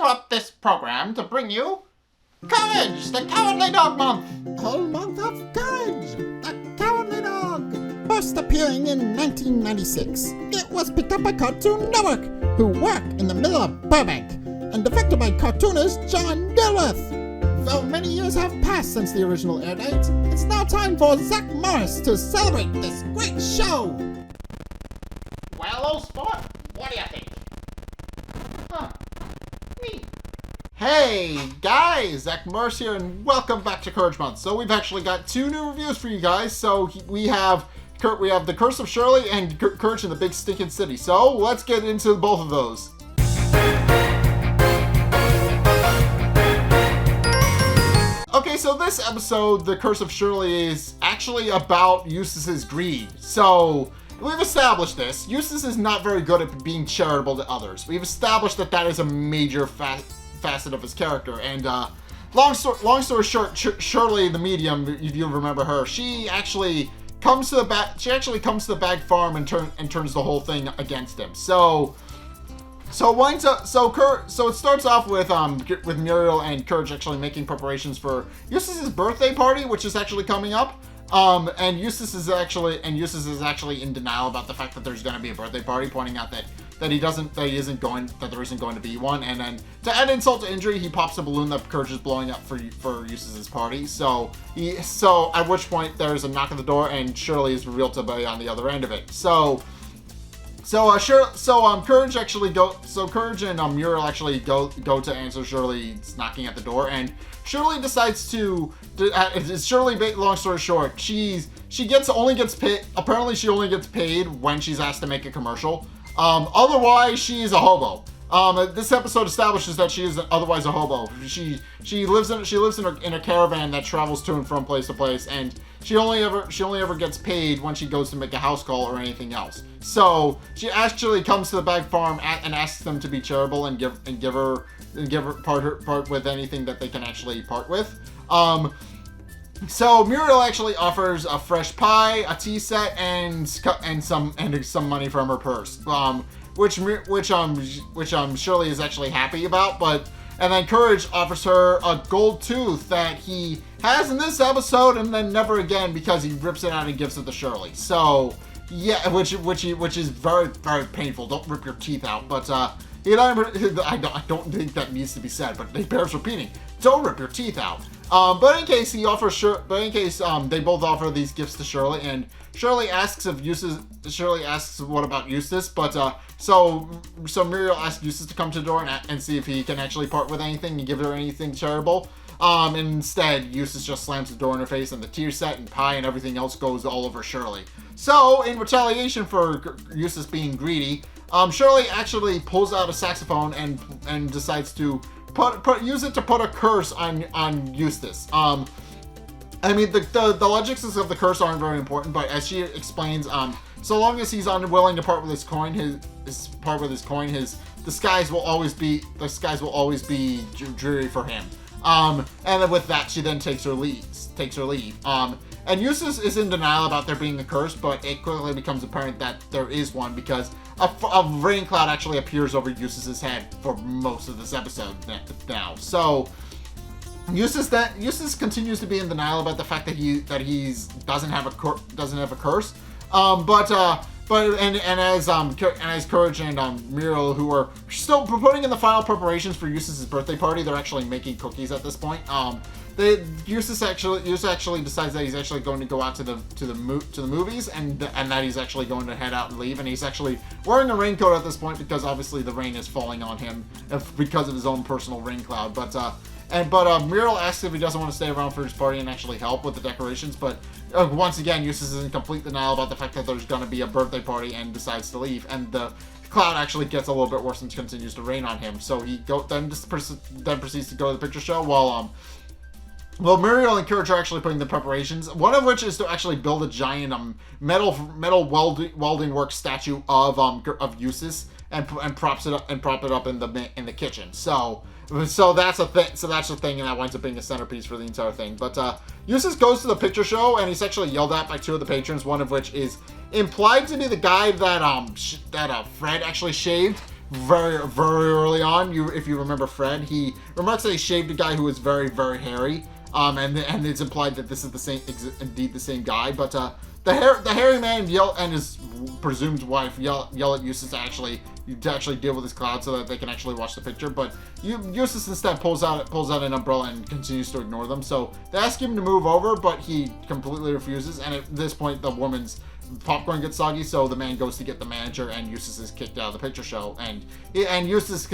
interrupt this program to bring you Courage, the Cowardly Dog Month. Whole month of Courage, the Cowardly Dog. First appearing in 1996, it was picked up by Cartoon Network, who work in the middle of Burbank, and directed by cartoonist John Dilworth. Though many years have passed since the original air date, it's now time for Zack to celebrate this great show. Well, old sport, what do you think? Neat. Hey guys, Zack here, and welcome back to Courage Month. So we've actually got two new reviews for you guys. So we have the Curse of Shirley and Courage in the Big Stinkin City. So let's get into both of those. Okay, so this episode, The Curse of Shirley, is actually about Eustace's greed. So we've established this. Eustace is not very good at being charitable to others. We've established that that is a major facet of his character. And long story short, Shirley, the medium, if you remember her, she actually comes to the bag farm and turns the whole thing against him. So it starts off with Muriel and Courage actually making preparations for Eustace's birthday party, which is actually coming up. And Eustace is actually in denial about the fact that there's going to be a birthday party, pointing out that there isn't going to be one. And then to add insult to injury, he pops a balloon that Courage is blowing up for Eustace's party. So at which point there's a knock at the door and Shirley is revealed to be on the other end of it. Courage and Muriel actually go to answer Shirley's knocking at the door, and Shirley decides to long story short, she only gets paid when she's asked to make a commercial. Otherwise she's a hobo. This episode establishes that she is otherwise a hobo. She lives in a caravan that travels to and from place to place, and she only ever gets paid when she goes to make a house call or anything else. So she actually comes to the bag farm and asks them to be charitable and give her part with anything that they can actually part with. So Muriel actually offers a fresh pie, a tea set, and some money from her purse. Which Shirley is actually happy about, and then Courage offers her a gold tooth that he has in this episode and then never again because he rips it out and gives it to Shirley. So yeah, which is very, very painful. Don't rip your teeth out, but I don't think that needs to be said, but it bears repeating. Don't rip your teeth out. But in case they both offer these gifts to Shirley, and Shirley asks what about Eustace, but so Muriel asks Eustace to come to the door and see if he can actually part with anything and give her anything charitable. And instead, Eustace just slams the door in her face, and the tea set and pie and everything else goes all over Shirley. So in retaliation for Eustace being greedy, Shirley actually pulls out a saxophone and decides to use it to put a curse on Eustace. I mean, the logics of the curse aren't very important, but as she explains, so long as he's unwilling to part with his coin, the skies will always be dreary for him. And then with that, she then takes her leave. And Eustace is in denial about there being a curse, but it quickly becomes apparent that there is one because a raincloud actually appears over Eustace's head for most of this episode now. So Eustace continues to be in denial about the fact that he doesn't have a curse. As Courage and Muriel, who are still putting in the final preparations for Eustace's birthday party, they're actually making cookies at this point. Eustace actually decides that he's actually going to go out to the movies and that he's actually going to head out and leave, and he's actually wearing a raincoat at this point because obviously the rain is falling on him because of his own personal rain cloud. But Muriel asks if he doesn't want to stay around for his party and actually help with the decorations, but once again, Eustace is in complete denial about the fact that there's going to be a birthday party and decides to leave, and the cloud actually gets a little bit worse and continues to rain on him. So he proceeds to go to the picture show while Muriel and Courage are actually putting the preparations, one of which is to actually build a giant metal welding work statue of Eustace and prop it up in the kitchen. So that's a thing. So that's the thing, and that winds up being a centerpiece for the entire thing. But Eustace goes to the picture show, and he's actually yelled at by two of the patrons. One of which is implied to be the guy that Fred actually shaved very early on. If you remember Fred, he remarks that he shaved a guy who was very, very hairy. And it's implied that this is indeed the same guy. But the hairy man and his presumed wife yell at Eustace to actually deal with his cloud so that they can actually watch the picture. But Eustace instead pulls out an umbrella and continues to ignore them. So they ask him to move over, but he completely refuses. And at this point, the woman's popcorn gets soggy, so the man goes to get the manager, and Eustace is kicked out of the picture show. And Eustace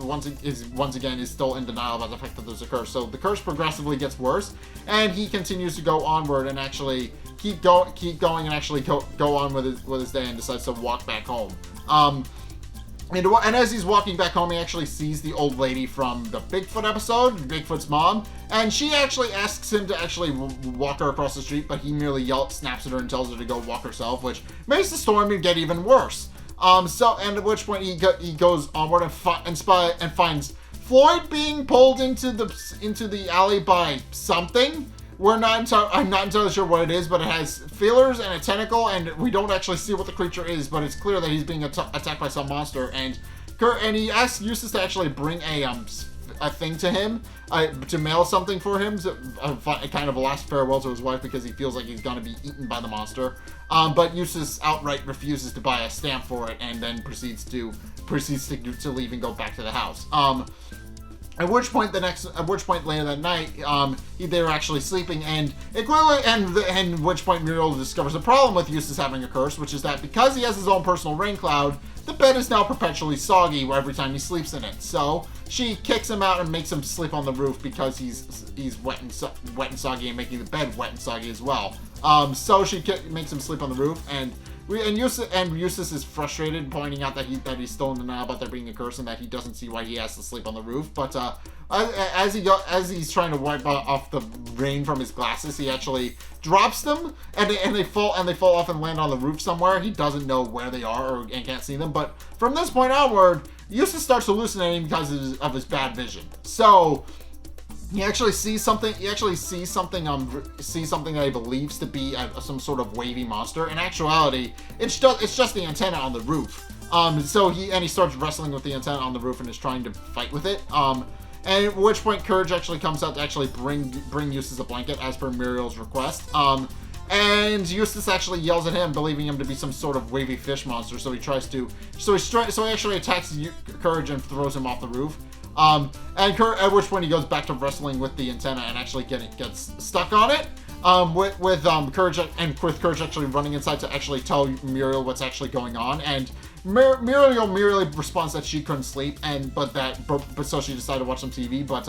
once again is still in denial about the fact that there's a curse. So the curse progressively gets worse, and he continues to go onward and actually keep going and actually go on with his day, and decides to walk back home. And as he's walking back home, he actually sees the old lady from the Bigfoot episode, Bigfoot's mom, and she actually asks him to actually walk her across the street, but he merely snaps at her and tells her to go walk herself, which makes the storm get even worse. And at which point he goes onward and finds Floyd being pulled into the alley by something. I'm not entirely sure what it is, but it has feelers and a tentacle, and we don't actually see what the creature is, but it's clear that he's being attacked by some monster. And he asks Eustace to actually bring a thing to him, to mail something for him, kind of a last farewell to his wife, because he feels like he's gonna be eaten by the monster. But Eustace outright refuses to buy a stamp for it, and then proceeds to leave and go back to the house. At which point later that night, they were actually sleeping, and which point Muriel discovers a problem with Eustace having a curse, which is that because he has his own personal rain cloud, the bed is now perpetually soggy every time he sleeps in it. So she kicks him out and makes him sleep on the roof because he's wet and soggy, and making the bed wet and soggy as well. So she makes him sleep on the roof, and Eustace is frustrated, pointing out that he's still in denial about there being a curse, and that he doesn't see why he has to sleep on the roof. But as he's trying to wipe off the rain from his glasses, he actually drops them, and they fall off and land on the roof somewhere. He doesn't know where they are and can't see them. But from this point onward, Eustace starts hallucinating because of his bad vision. So he actually sees something. Sees something that he believes to be some sort of wavy monster. In actuality, it's just the antenna on the roof. So he starts wrestling with the antenna on the roof and is trying to fight with it. And at which point Courage actually comes out to actually bring Eustace a blanket as per Muriel's request. And Eustace actually yells at him, believing him to be some sort of wavy fish monster. So he actually attacks Courage and throws him off the roof. At which point he goes back to wrestling with the antenna and actually gets stuck on it. With Courage actually running inside to actually tell Muriel what's actually going on, and Muriel merely responds that she couldn't sleep, but so she decided to watch some TV, but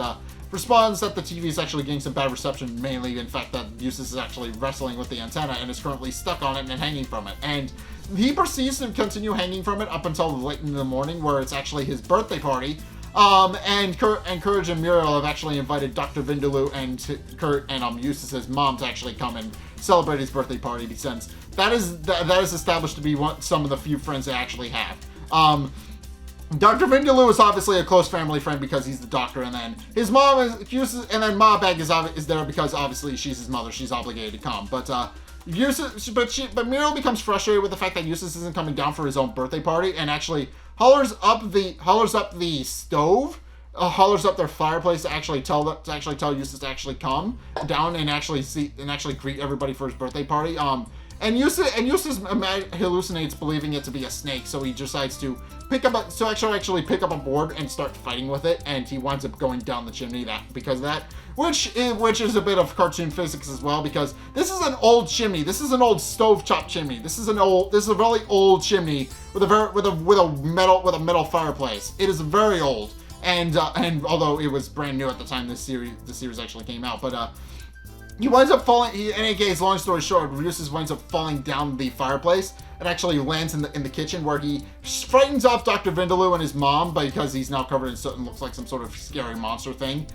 responds that the TV is actually getting some bad reception, mainly in fact that Eustace is actually wrestling with the antenna and is currently stuck on it and hanging from it. And he proceeds to continue hanging from it up until late in the morning, where it's actually his birthday party. And Courage and Muriel have actually invited Dr. Vindaloo and Eustace's mom to actually come and celebrate his birthday party, since that is established to be some of the few friends they actually have. Dr. Vindaloo is obviously a close family friend because he's the doctor, and then his mom is Eustace, and then Ma Beg is there because obviously she's his mother. She's obligated to come, but Muriel becomes frustrated with the fact that Eustace isn't coming down for his own birthday party, and actually hollers up the stove, hollers up their fireplace to actually tell Eustace to actually come down and actually greet everybody for his birthday party. And Eustace hallucinates, believing it to be a snake, so he decides to pick up a board and start fighting with it, and he winds up going down the chimney because of that, which is a bit of cartoon physics as well, because this is an old chimney. This is an old stovetop chimney. This is a really old chimney with a metal fireplace. It is very old, and although it was brand new at the time the series actually came out, but he winds up falling. In any case, long story short, Eustace winds up falling down the fireplace and actually lands in the kitchen, where he frightens off Dr. Vindaloo and his mom because he's now covered in soot and looks like some sort of scary monster thing.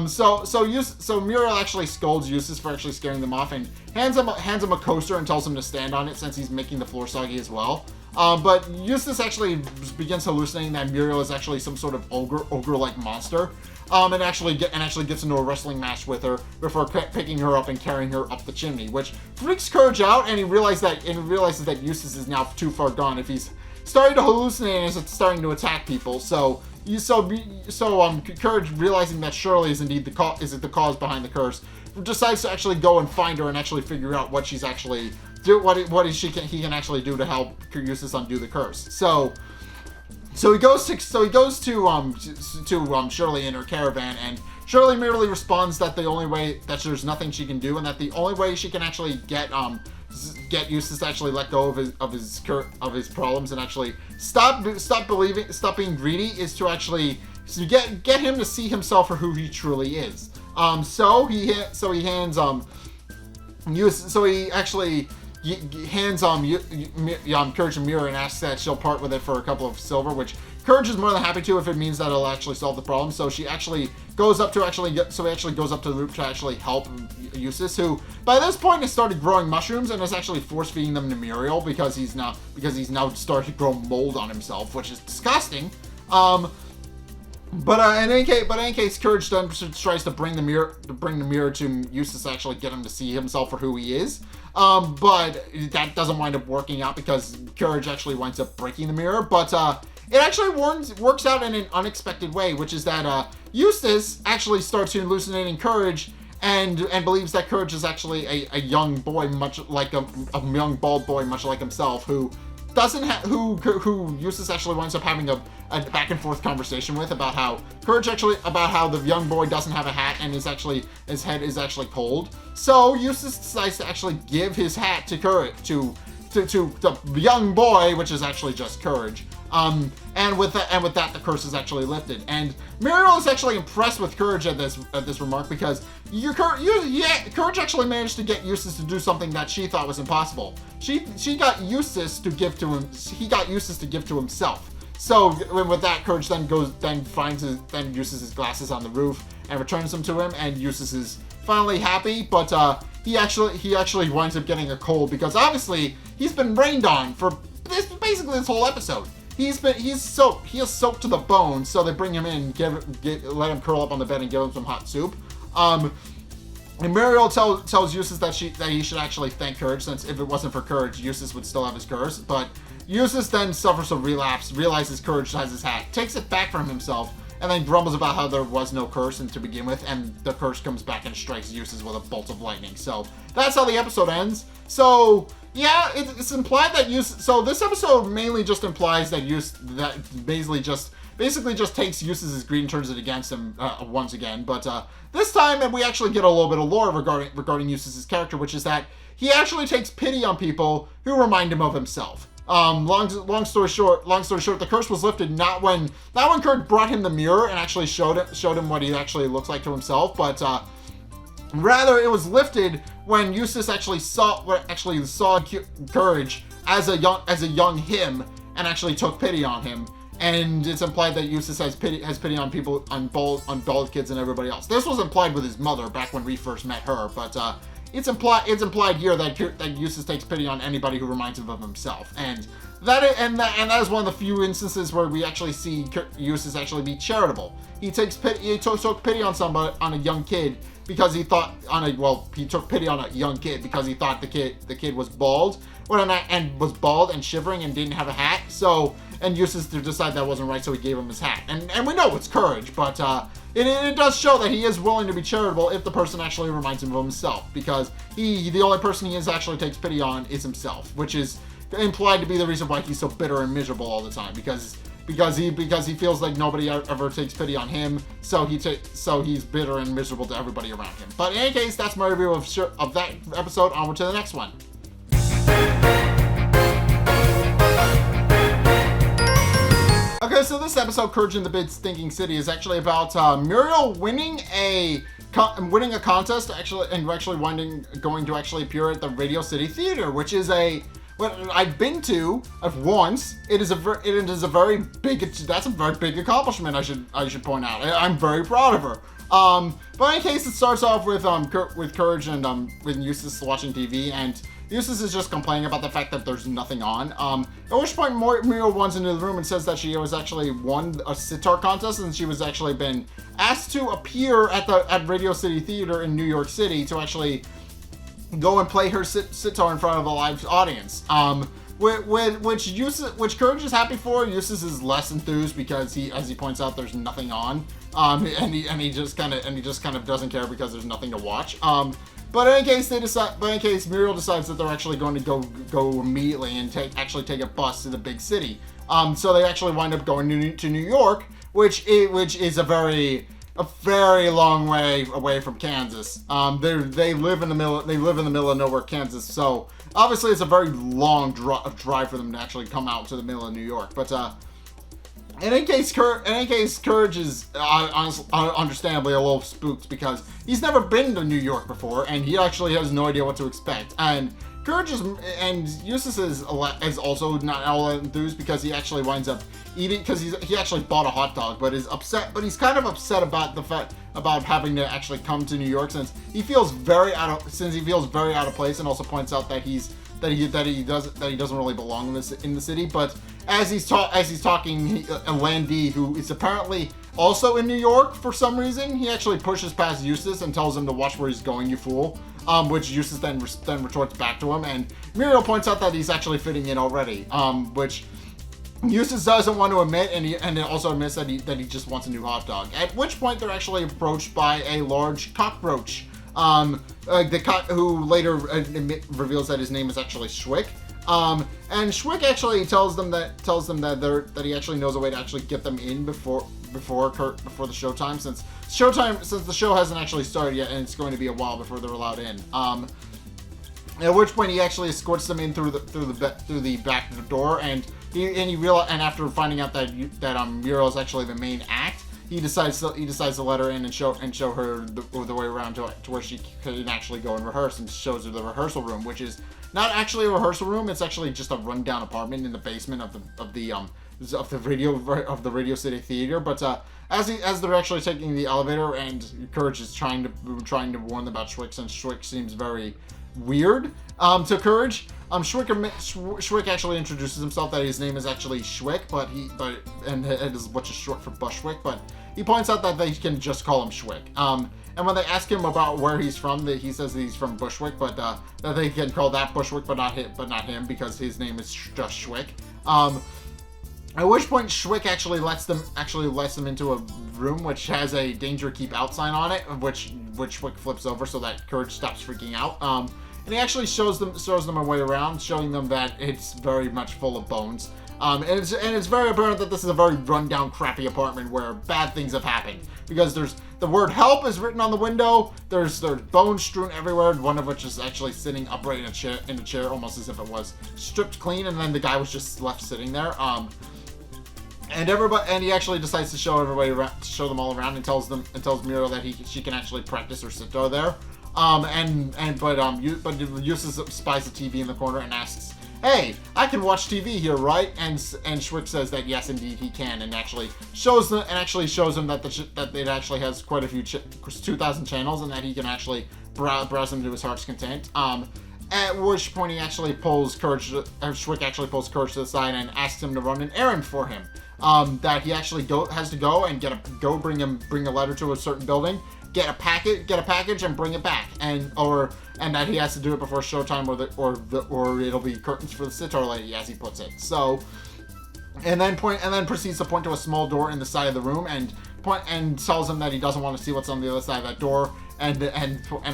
So Muriel actually scolds Eustace for actually scaring them off and hands him a coaster and tells him to stand on it, since he's making the floor soggy as well. But Eustace actually begins hallucinating that Muriel is actually some sort of ogre-like monster. And actually gets into a wrestling match with her before picking her up and carrying her up the chimney, which freaks Courage out, and he realizes that Eustace is now too far gone if he's starting to hallucinate and is starting to attack people. So Courage, realizing that Shirley is indeed the cause behind the curse, decides to actually go and find her and actually figure out what she's actually he can actually do to help Eustace undo the curse. So he goes to Shirley in her caravan, and Shirley merely responds that there's nothing she can do, and that the only way she can actually get Eustace to actually let go of his problems and actually stop being greedy is to actually get him to see himself for who he truly is. So he hands Courage and Muriel and asks that she'll part with it for a couple of silver, which Courage is more than happy to if it means that it'll actually solve the problem. So he actually goes up to the roof to actually help Eustace, who by this point has started growing mushrooms and is actually force feeding them to Muriel because he's now started to grow mold on himself, which is disgusting. But in any case, Courage then tries to bring the mirror to Eustace to actually get him to see himself for who he is. But that doesn't wind up working out because Courage actually winds up breaking the mirror. But it actually works out in an unexpected way, which is that Eustace actually starts hallucinating Courage and believes that Courage is actually a young boy, much like a young bald boy, much like himself, who Eustace actually winds up having a back and forth conversation with about how the young boy doesn't have a hat and his head is actually cold. So Eustace decides to actually give his hat to Courage to the young boy, which is actually just Courage. And with that, the curse is actually lifted. And Muriel is actually impressed with Courage at this remark because Courage actually managed to get Eustace to do something that she thought was impossible. She got Eustace to give to him. He got Eustace to give to himself. So with that, Courage then finds Eustace's glasses on the roof and returns them to him. And Eustace is finally happy, but he actually winds up getting a cold because obviously he's been rained on for basically this whole episode. He is soaked to the bone, so they bring him in, let him curl up on the bed and give him some hot soup. And Muriel tells Eustace that he should actually thank Courage, since if it wasn't for Courage, Eustace would still have his curse. But Eustace then suffers a relapse, realizes Courage has his hat, takes it back from himself, and then grumbles about how there was no curse to begin with, and the curse comes back and strikes Eustace with a bolt of lightning. So that's how the episode ends. So yeah, it's implied that So this episode mainly just implies that basically just takes Eustace's greed and turns it against him once again. But this time we actually get a little bit of lore regarding Eustace's character, which is that he actually takes pity on people who remind him of himself. Long story short, the curse was lifted not when Courage brought him the mirror and actually showed him what he actually looks like to himself, but rather it was lifted when Eustace actually saw Courage as a young him and actually took pity on him. And it's implied that Eustace has pity on people, on bald kids and everybody else. This was implied with his mother back when we first met her, but it's implied here that Eustace takes pity on anybody who reminds him of himself, and that is one of the few instances where we actually see Eustace actually be charitable. He took pity on a young kid because he thought he took pity on a young kid because he thought the kid was bald and shivering and didn't have a hat. And Eustace decided that wasn't right, so he gave him his hat. And we know it's Courage, but it does show that he is willing to be charitable if the person actually reminds him of himself, because the only person he actually takes pity on is himself, which is implied to be the reason why he's so bitter and miserable all the time, because he feels like nobody ever takes pity on him, so he's bitter and miserable to everybody around him. But in any case, that's my review of that episode. Onward to the next one. Okay, so this episode, Courage in the Big Stinking City, is actually about Muriel winning a contest, going to actually appear at the Radio City Theater, which is what I've been to once. That's a very big accomplishment. I should point out. I'm very proud of her. But in case, it starts off with Courage and with Eustace watching TV, and Eustace is just complaining about the fact that there's nothing on. At which point Muriel runs into the room and says that she was actually won a sitar contest, and she was actually been asked to appear at Radio City Theater in New York City to actually go and play her sitar in front of a live audience. which Courage is happy for. Eustace is less enthused because as he points out, there's nothing on, and he just kind of doesn't care because there's nothing to watch. But in any case, Muriel decides that they're actually going to go immediately and take a bus to the big city. So they actually wind up going to New York, which is a very long way away from Kansas. They live in the middle of nowhere, Kansas. So obviously it's a very long drive for them to actually come out to the middle of New York. But in any case, Courage is understandably a little spooked because he's never been to New York before, and he actually has no idea what to expect. And Eustace is also not all enthused because he actually winds up eating because he actually bought a hot dog, but he's kind of upset about the fact about having to actually come to New York since he feels very out of place, and also points out that he doesn't really belong in the city. But as he's talking, Landy, who is apparently also in New York for some reason, he actually pushes past Eustace and tells him to watch where he's going, you fool. Which Eustace then retorts back to him, and Muriel points out that he's actually fitting in already. Which Eustace doesn't want to admit, and also admits that he just wants a new hot dog. At which point they're actually approached by a large cockroach. Who later reveals that his name is actually Schwick. And Schwick actually tells them that he actually knows a way to actually get them in before the showtime, since the show hasn't actually started yet, and it's going to be a while before they're allowed in. At which point he actually escorts them in through the back door, and after finding out that Muriel is actually the main act, he decides to let her in and show her the way around to where she can actually go and rehearse, and shows her the rehearsal room, which is not actually a rehearsal room. It's actually just a rundown apartment in the basement of the Radio City Theater. But as they're actually taking the elevator, and Courage is trying to warn them about Schwick, since Schwick seems very weird to Courage. Schwick actually introduces himself that his name is actually Schwick, and it is which is short for Bushwick, but he points out that they can just call him Schwick. And when they ask him about where he's from, he says that he's from Bushwick, but that they can call that Bushwick, but not him, because his name is just Schwick. At which point Schwick actually lets them into a room which has a danger keep out sign on it, which Schwick flips over so that Courage stops freaking out. And he actually shows them a way around, showing them that it's very much full of bones. And it's very apparent that this is a very rundown, crappy apartment where bad things have happened, because there's the word "help" is written on the window. There's bones strewn everywhere. One of which is actually sitting upright in a chair, almost as if it was stripped clean, and then the guy was just left sitting there. And he actually decides to show them all around, and tells Muriel that she can actually practice her sitar there. But Eustace spies the TV in the corner and asks, "Hey, I can watch TV here, right?" And Schwick says that yes, indeed he can, and actually shows them that it actually has quite a few 2,000 channels, and that he can actually browse them to his heart's content. At which point Schwick actually pulls Courage to the side and asks him to run an errand for him. That he actually has to go and bring a letter to a certain building, get a package and bring it back, and that he has to do it before showtime, or it'll be curtains for the sitar lady, as he puts it. So, and then proceeds to point to a small door in the side of the room, and tells him that he doesn't want to see what's on the other side of that door, and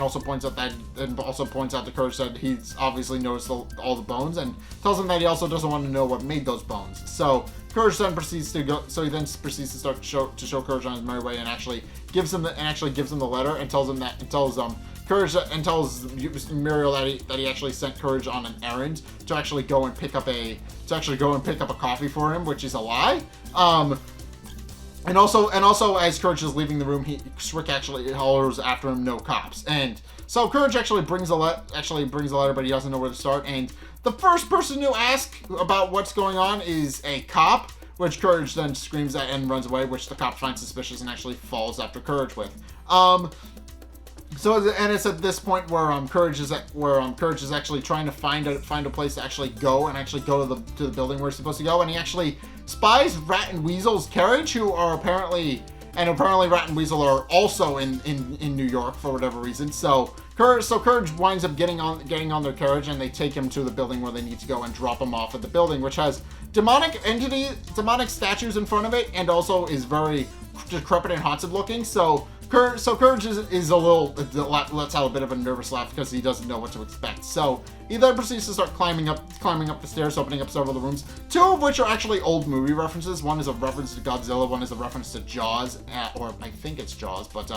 also points out to Courage that he's obviously noticed all the bones, and tells him that he also doesn't want to know what made those bones. So Courage then proceeds to start to show Courage on his merry way, and actually gives him the letter, and tells Muriel that he actually sent Courage on an errand to actually go and pick up a coffee for him, which is a lie. And also, as Courage is leaving the room, Schwick actually hollers after him, "No cops!" And so Courage actually brings a letter, but he doesn't know where to start. And the first person to ask about what's going on is a cop, which Courage then screams at and runs away, which the cop finds suspicious and actually falls after Courage with. And it's at this point where Courage is actually trying to find a place to actually go to the building where he's supposed to go, and he actually spies Rat and Weasel's carriage, who are apparently and apparently Rat and Weasel are also in New York for whatever reason. So Courage winds up getting on their carriage, and they take him to the building where they need to go and drop him off at the building, which has demonic statues in front of it, and also is very decrepit and haunted looking. So Courage is a little, lets out a bit of a nervous laugh because he doesn't know what to expect. So he then proceeds to start climbing up the stairs, opening up several of the rooms, two of which are actually old movie references. One is a reference to Godzilla, one is a reference to Jaws, or I think it's Jaws, but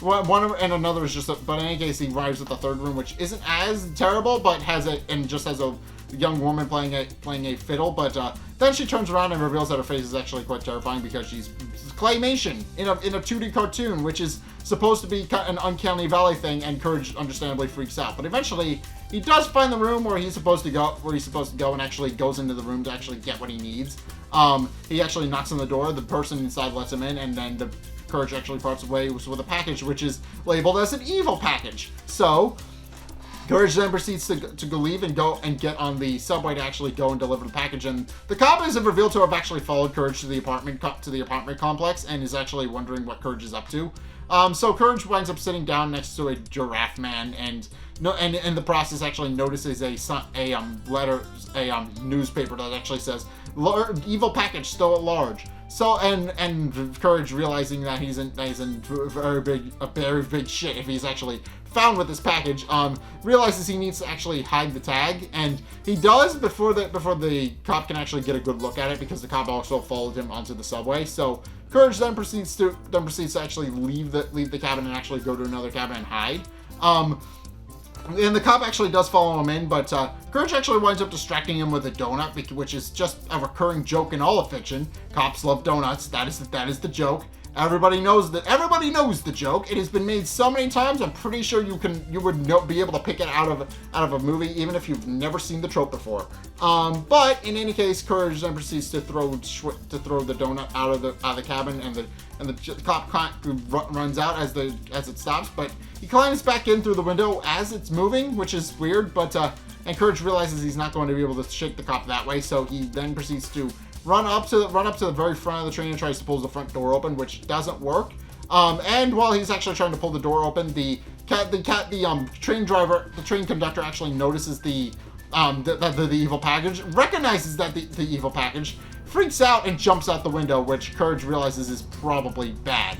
and another is just but in any case, he arrives at the third room, which isn't as terrible, but just has a young woman playing a fiddle, but then she turns around and reveals that her face is actually quite terrifying because she's claymation in a 2D cartoon, which is supposed to be an uncanny valley thing, and Courage understandably freaks out. But eventually, he does find the room where he's supposed to go, and actually goes into the room to actually get what he needs. He actually knocks on the door. The person inside lets him in, and then the Courage actually parts away with a package, which is labeled as an evil package. So Courage then proceeds to leave and go and get on the subway to actually go and deliver the package, and the cop is revealed to have actually followed Courage to the apartment complex and is actually wondering what Courage is up to. So Courage winds up sitting down next to a giraffe man, and in the process actually notices a newspaper that actually says "Evil package still at large." So and Courage, realizing that he's in very big shit if he's actually found with this package, realizes he needs to actually hide the tag, and he does before the cop can actually get a good look at it, because the cop also followed him onto the subway. So Courage then proceeds to actually leave the cabin and actually go to another cabin and hide. And the cop actually does follow him in, but Courage actually winds up distracting him with a donut, which is just a recurring joke in all of fiction. Cops love donuts. That is the joke. Everybody knows the joke. It has been made so many times. I'm pretty sure you would be able to pick it out of a movie, even if you've never seen the trope before. But in any case, Courage then proceeds to throw the donut out of the cabin, and the cop runs out as it stops. But he climbs back in through the window as it's moving, which is weird. But and Courage realizes he's not going to be able to shake the cop that way, so he then proceeds to run up to the very front of the train and tries to pull the front door open, which doesn't work. And while he's actually trying to pull the door open, the train conductor actually notices the evil package, recognizes that the evil package, freaks out and jumps out the window, which Courage realizes is probably bad.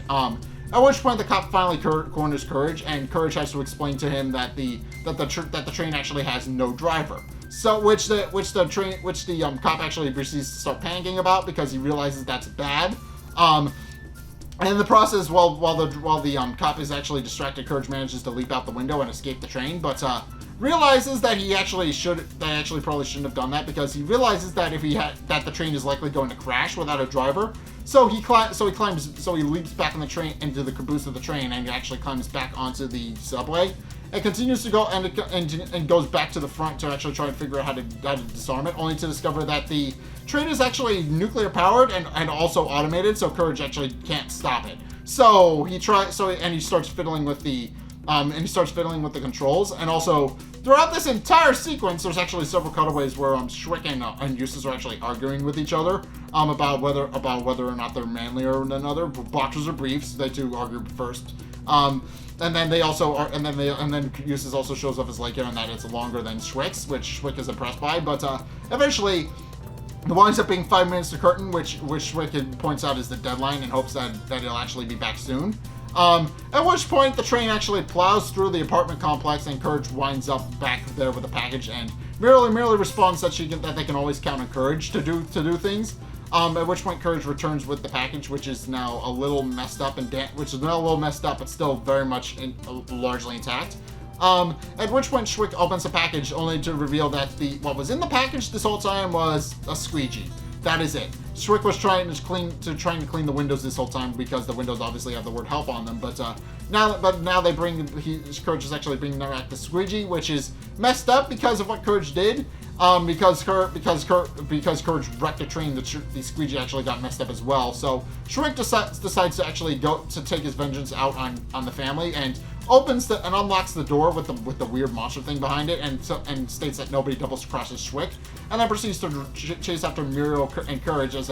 At which point the cop finally corners Courage, and Courage has to explain to him that the train actually has no driver. So which the cop actually proceeds to start panicking about, because he realizes that's bad. And in the process, while the cop is actually distracted, Courage manages to leap out the window and escape the train, but realizes that he actually probably shouldn't have done that, because he realizes that that the train is likely going to crash without a driver. So he leaps back in the train into the caboose of the train, and he actually climbs back onto the subway and continues to go and goes back to the front to actually try and figure out how to disarm it, only to discover that the train is actually nuclear powered and also automated, so Courage actually can't stop it. So he starts fiddling with the controls, and also throughout this entire sequence, there's actually several cutaways where Schwick and Eustace are actually arguing with each other about whether or not they're manlier than another. Boxers or briefs, they two argue first. And then Eustace also shows off his leg hair, and that it's longer than Schwick's, which Schwick is impressed by. But eventually, it winds up being 5 minutes to curtain, which Schwick points out is the deadline, and hopes that it'll actually be back soon. At which point the train actually plows through the apartment complex, and Courage winds up back there with the package, and merely responds that they can always count on Courage to do things. At which point Courage returns with the package, which is now a little messed up but still very much largely intact. At which point Schwick opens the package, only to reveal that what was in the package this whole time was a squeegee. That is it. Schwick was trying to clean the windows this whole time, because the windows obviously have the word help on them. But now Courage is actually bringing back the squeegee, which is messed up because of what Courage did. Because Courage wrecked a train, the squeegee actually got messed up as well. So Schwick decides to actually go to take his vengeance out on the family, and unlocks the door with the weird monster thing behind it, and states that nobody double crosses Schwick, and then proceeds to chase after Muriel and Courage as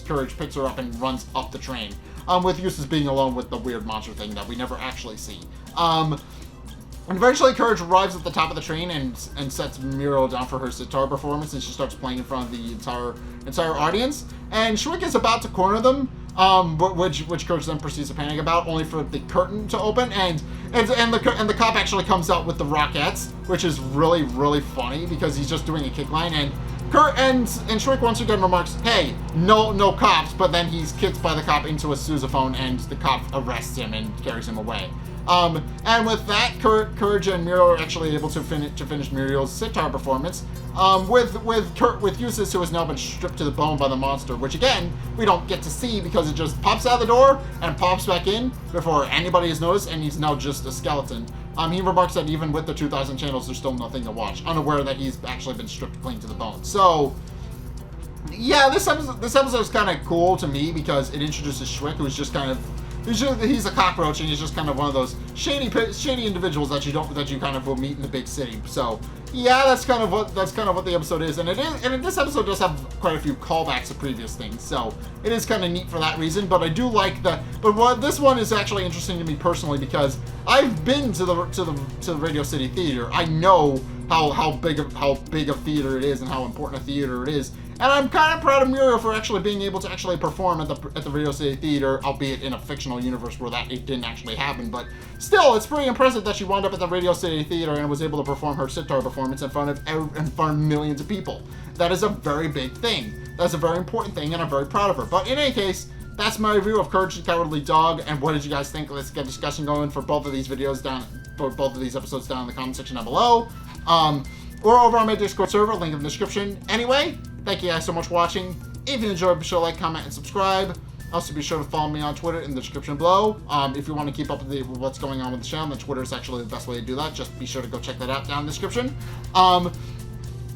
Courage picks her up and runs up the train. with Eustace being alone with the weird monster thing that we never actually see. And eventually, Courage arrives at the top of the train and sets Muriel down for her sitar performance, and she starts playing in front of the entire audience. And Schwick is about to corner them, which Courage then proceeds to panic about, only for the curtain to open, and the cop actually comes out with the Rockettes, which is really, really funny because he's just doing a kick line, and Schwick once again remarks, "Hey, no cops," but then he's kicked by the cop into a sousaphone, and the cop arrests him and carries him away. And with that, Courage and Muriel are actually able to finish Muriel's sitar performance, with Eustace, who has now been stripped to the bone by the monster, which again, we don't get to see because it just pops out the door and pops back in before anybody has noticed, and he's now just a skeleton. He remarks that even with the 2,000 channels, there's still nothing to watch, unaware that he's actually been stripped clean to the bone. So, yeah, this episode is kind of cool to me because it introduces Schwick, who's just kind of he's a cockroach, and he's just kind of one of those shady individuals that you kind of will meet in the big city. So yeah, that's kind of what the episode is, and this episode does have quite a few callbacks to previous things, so it is kind of neat for that reason. But I do like that. But this one is actually interesting to me personally because I've been to the Radio City Theater. I know how big a theater it is and how important a theater it is. And I'm kind of proud of Muriel for actually being able to actually perform at the Radio City Theater, albeit in a fictional universe where it didn't actually happen. But still, it's pretty impressive that she wound up at the Radio City Theater and was able to perform her sitar performance in front of millions of people. That is a very big thing. That's a very important thing, and I'm very proud of her. But in any case, that's my review of Courage the Cowardly Dog. And what did you guys think? Let's get a discussion going for both of these episodes down in the comment section down below. Or over on my Discord server, link in the description. Anyway, thank you guys so much for watching. If you enjoyed, be sure to like, comment, and subscribe. Also, be sure to follow me on Twitter in the description below. If you want to keep up with what's going on with the channel, then Twitter is actually the best way to do that. Just be sure to go check that out down in the description.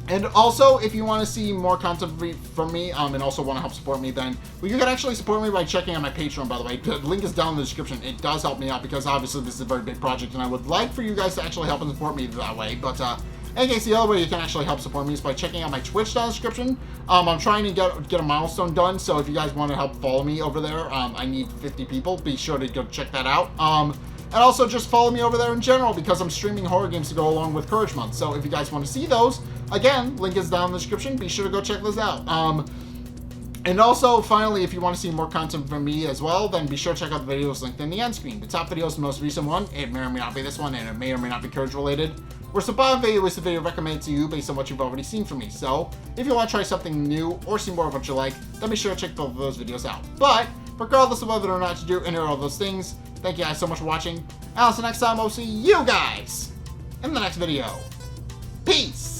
And also, if you want to see more content from me, and also want to help support me, then you can actually support me by checking out my Patreon, by the way. The link is down in the description. It does help me out because obviously this is a very big project, and I would like for you guys to actually help and support me that way. But in case the other way you can actually help support me is by checking out my Twitch down in the description. I'm trying to get a milestone done, so if you guys want to help follow me over there, I need 50 people. Be sure to go check that out. And also just follow me over there in general because I'm streaming horror games to go along with Courage Month. So if you guys want to see those, again, link is down in the description. Be sure to go check those out. And also, finally, if you want to see more content from me as well, then be sure to check out the videos linked in the end screen. The top video is the most recent one. It may or may not be this one, and it may or may not be Courage related. Whereas the bottom video is the video recommended to you based on what you've already seen from me. So, if you want to try something new or see more of what you like, then be sure to check both of those videos out. But, regardless of whether or not you do any or all those things, thank you guys so much for watching. And until next time, I'll see you guys in the next video. Peace!